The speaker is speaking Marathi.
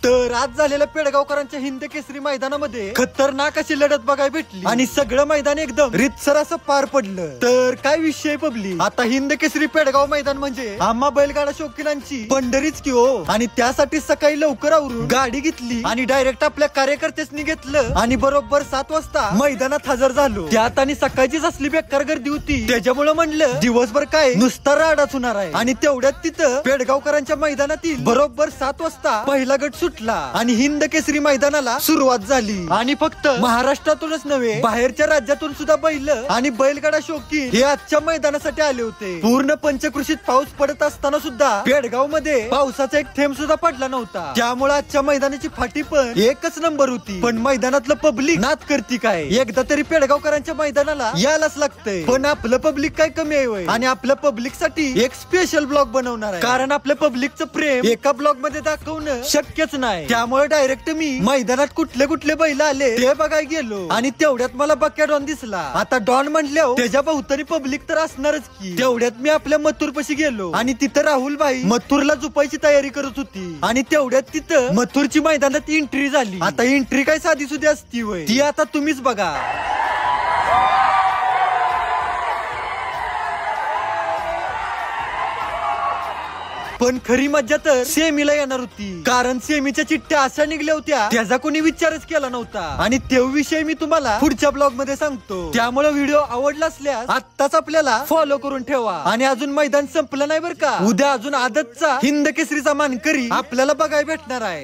तर आज झालेल्या पेडगावकरांच्या हिंद केसरी मैदानामध्ये खतरनाक अशी लढत बघायला भेटली आणि सगळं मैदान एकदम रितसर असं पार पडलं। तर काय विषय पब्लिक, आता हिंद केसरी पेडगाव मैदान म्हणजे आम्हा बैलगाडा शौकीनांची पंढरीच की हो। आणि त्यासाठी सकाळी लवकर आवरून गाडी घेतली आणि डायरेक्ट आपल्या कार्यकर्त्यांनी घेतलं आणि बरोबर 7 वाजता मैदानात हजर झालो। त्यात आणि सकाळचीच असली बेकार गर्दी होती, त्याच्यामुळे म्हणलं दिवसभर काय नुसता राडाच होणार आहे। आणि तेवढ्यात तिथं पेडगावकरांच्या मैदानातील बरोबर 7 वाजता पहिला गट सुटला आणि हिंद केसरी मैदानाला सुरुवात झाली। आणि फक्त महाराष्ट्रातूनच नव्हे, बाहेरच्या राज्यातून सुद्धा बैल आणि बैलगाडा शौकीन हे आजच्या मैदानासाठी आले होते। पूर्ण पंचकृषीत पाऊस पडत असताना सुद्धा पेडगाव मध्ये पावसाचा एक थेंब सुद्धा पडला नव्हता, त्यामुळे आजच्या मैदानाची फाटी पण एकच नंबर होती। पण मैदानातलं पब्लिक नाद करती काय, एकदा तरी पेडगावकरांच्या मैदानाला यायलाच लागतंय। पण आपलं पब्लिक काय कमी आहे आणि आपल्या पब्लिक साठी एक स्पेशल ब्लॉग बनवणार आहे, कारण आपल्या पब्लिकचं प्रेम एका ब्लॉग मध्ये दाखवणं शक्यच नाही। त्यामुळे डायरेक्ट मी मैदानात कुठले कुठले बैल आले ते बघायला गेलो आणि तेवढ्यात मला बक्या डॉन दिसला। आता डॉन म्हटल्यावर त्याच्या भोवताली पब्लिक तर असणारच की। तेवढ्यात मी आपल्या मथुर पाशी गेलो आणि तिथं राहुल भाई मथुरला झोपायची तयारी करत होती आणि तेवढ्यात तिथं मथुरची मैदानात एंट्री झाली। आता एंट्री काय साधी सुधी असती वय, ती आता तुम्हीच बघा। पण खरी मज्जा तर सेमीला येणार होती, कारण सेमीच्या चिठ्ठ्या अशा निघल्या होत्या त्याचा कोणी विचारच केला नव्हता। आणि ते विषय मी तुम्हाला पुढच्या ब्लॉग मध्ये सांगतो। त्यामुळे व्हिडिओ आवडला असल्यास आत्ताच आपल्याला फॉलो करून ठेवा। आणि अजून मैदान संपलं नाही बरं का, उद्या अजून आदतचा हिंद केसरीचा मानकरी आपल्याला बघायला भेटणार आहे।